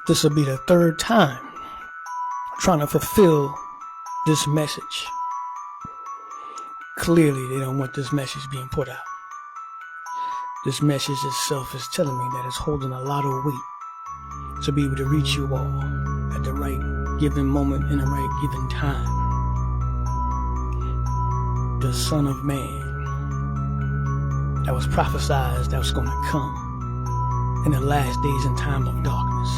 This will be the third time trying to fulfill this message. Clearly, they don't want this message being put out. This message itself is telling me that it's holding a lot of weight to be able to reach you all at the right given moment in the right given time. The Son of Man that was prophesied that was going to come in the last days and time of darkness.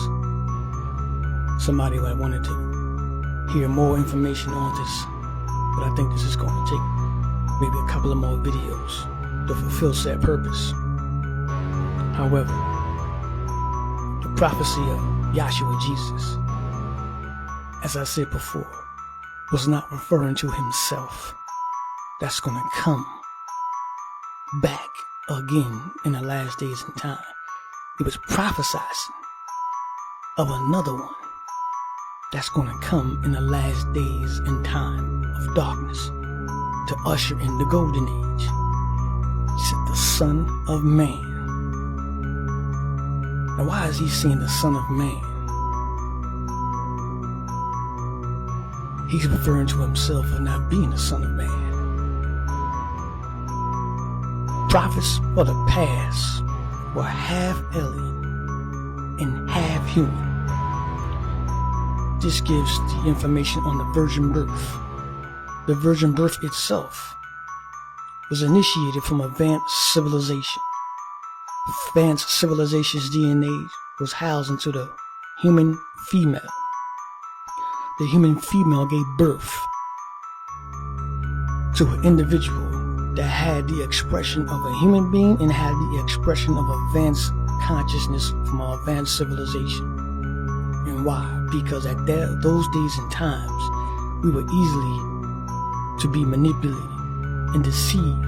Somebody that wanted to hear more information on this, but I think this is going to take maybe a couple of more videos to fulfill said purpose. However, the prophecy of Yahshua Jesus, as I said before, was not referring to himself. That's going to come back again in the last days and time. It was prophesying of another one that's going to come in the last days and time of darkness to usher in the golden age. He said the Son of Man. Now why is he saying the Son of Man? He's referring to himself as not being the Son of Man. Prophets of the past were half alien and half human. This gives the information on the virgin birth. The virgin birth itself was initiated from advanced civilization. Advanced civilization's DNA was housed into the human female. The human female gave birth to an individual that had the expression of a human being and had the expression of advanced consciousness from our advanced civilization. And why? Because at those days and times, we were easily to be manipulated and deceived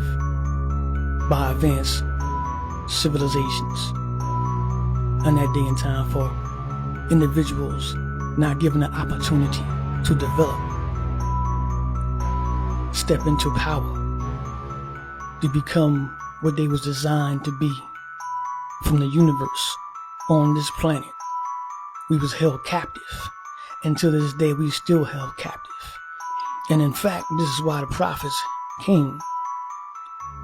by advanced civilizations. On that day and time, for individuals not given the opportunity to develop, step into power, to become what they was designed to be from the universe on this planet. We was held captive, and to this day we still held captive. And in fact, this is why the prophets came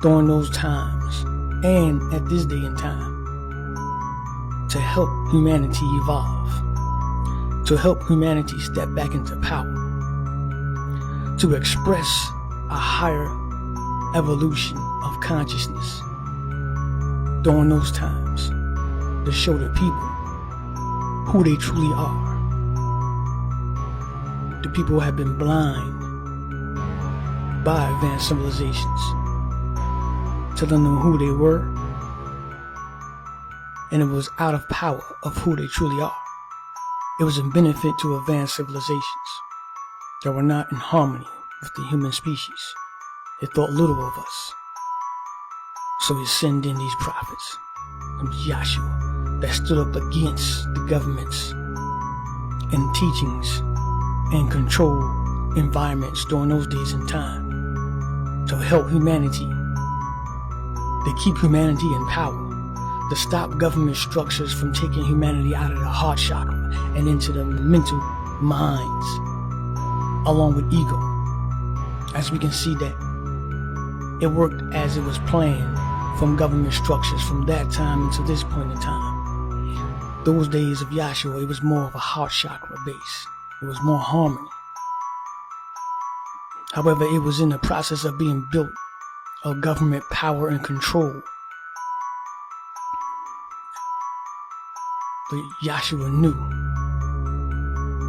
during those times and at this day and time to help humanity evolve, to help humanity step back into power, to express a higher evolution of consciousness during those times, to show the people who they truly are. The people have been blind by advanced civilizations, telling them who they were, and it was out of power of who they truly are. It was a benefit to advanced civilizations that were not in harmony with the human species. They thought little of us. So he sent in these prophets from Yahshua that stood up against the governments and teachings and control environments during those days and time to help humanity, to keep humanity in power, to stop government structures from taking humanity out of the heart chakra and into the mental minds, along with ego. As we can see that it worked as it was planned from government structures from that time until this point in time. Those days of Yahshua, it was more of a heart chakra base. It was more harmony. However, it was in the process of being built of government power and control. But Yahshua knew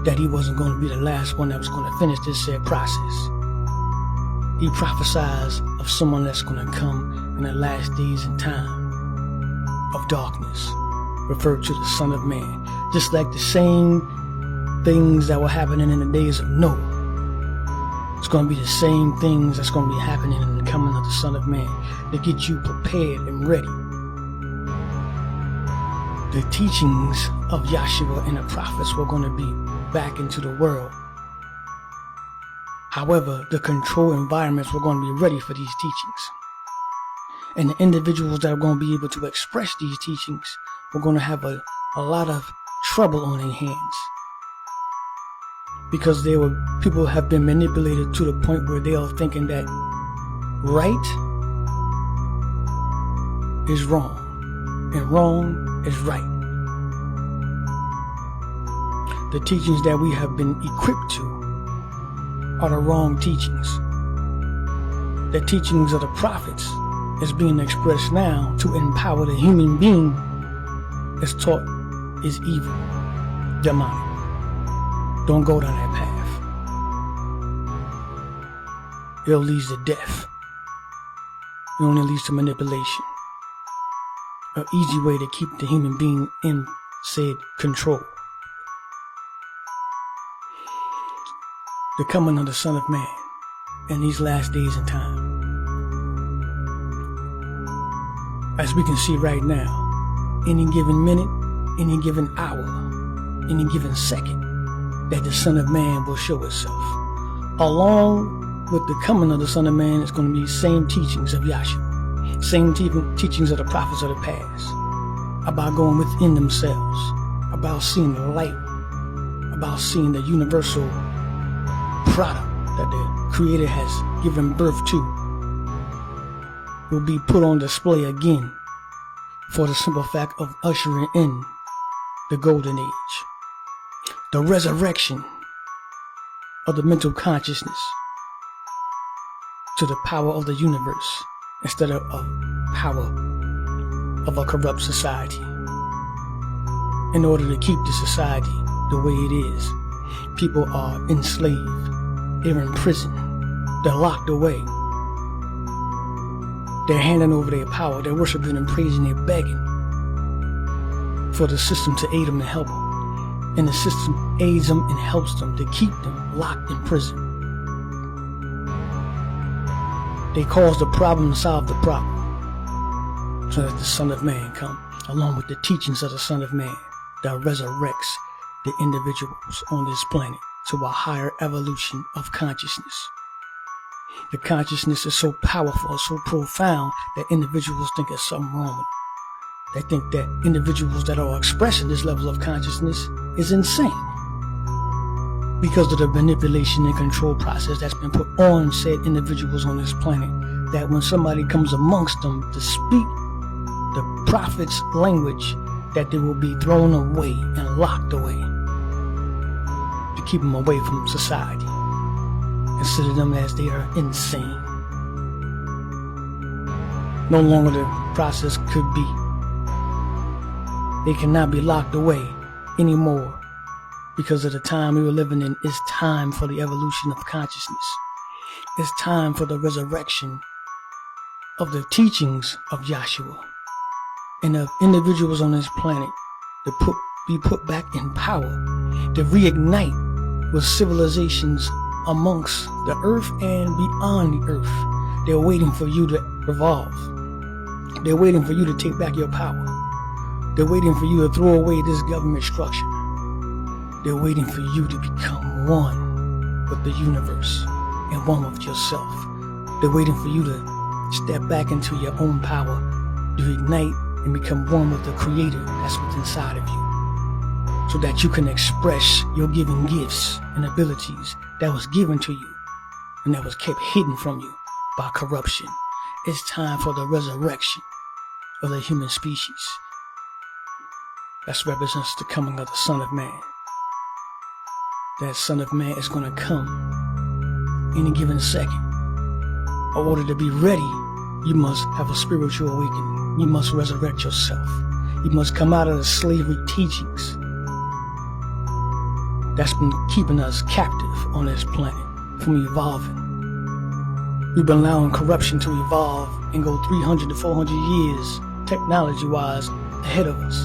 that he wasn't going to be the last one that was going to finish this said process. He prophesied of someone that's going to come in the last days and time of darkness, referred to the Son of Man. Just like the same things that were happening in the days of Noah. It's going to be the same things that's going to be happening in the coming of the Son of Man to get you prepared and ready. The teachings of Yahshua and the prophets were going to be back into the world. However, the control environments were going to be ready for these teachings. And the individuals that are going to be able to express these teachings were going to have a a lot of trouble on their hands, because people have been manipulated to the point where they are thinking that right is wrong and wrong is right. The teachings that we have been equipped to are the wrong teachings. The teachings of the prophets is being expressed now to empower the human being as taught is evil, demonic. Don't go down that path. It'll lead to death. It only leads to manipulation. An easy way to keep the human being in said control. The coming of the Son of Man in these last days and time. As we can see right now, any given minute, any given hour, any given second, that the Son of Man will show itself. Along with the coming of the Son of Man is going to be same teachings of Yahshua, same teachings of the prophets of the past, about going within themselves, about seeing the light, about seeing the universal product that the Creator has given birth to, will be put on display again for the simple fact of ushering in the golden age, the resurrection of the mental consciousness to the power of the universe instead of power of a corrupt society. In order to keep the society the way it is, people are enslaved, they're in prison, they're locked away, they're handing over their power, they're worshiping and praising, they're begging for the system to aid them and help them. And the system aids them and helps them to keep them locked in prison. They cause the problem and solve the problem, so that the Son of Man come, along with the teachings of the Son of Man that resurrects the individuals on this planet to a higher evolution of consciousness. The consciousness is so powerful, so profound, that individuals think there's something wrong with it. They think that individuals that are expressing this level of consciousness is insane because of the manipulation and control process that's been put on said individuals on this planet, that when somebody comes amongst them to speak the prophet's language, that they will be thrown away and locked away to keep them away from society. Consider them as they are insane. No longer the process could be. They cannot be locked away anymore because of the time we were living in. It's time for the evolution of consciousness. It's time for the resurrection of the teachings of Yahshua and of individuals on this planet to be put back in power, to reignite with civilizations amongst the earth and beyond the earth. They're waiting for you to revolve. They're waiting for you to take back your power. They're waiting for you to throw away this government structure. They're waiting for you to become one with the universe and one with yourself. They're waiting for you to step back into your own power, to ignite and become one with the Creator that's within inside of you, so that you can express your given gifts and abilities that was given to you and that was kept hidden from you by corruption. It's time for the resurrection of the human species. That represents the coming of the Son of Man. That Son of Man is going to come any given second. In order to be ready, you must have a spiritual awakening. You must resurrect yourself. You must come out of the slavery teachings that's been keeping us captive on this planet from evolving. We've been allowing corruption to evolve and go 300 to 400 years, technology-wise, ahead of us.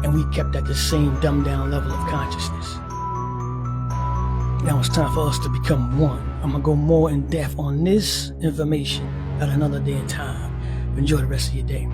And we kept at the same dumbed-down level of consciousness. Now it's time for us to become one. I'm going to go more in depth on this information at another day and time. Enjoy the rest of your day.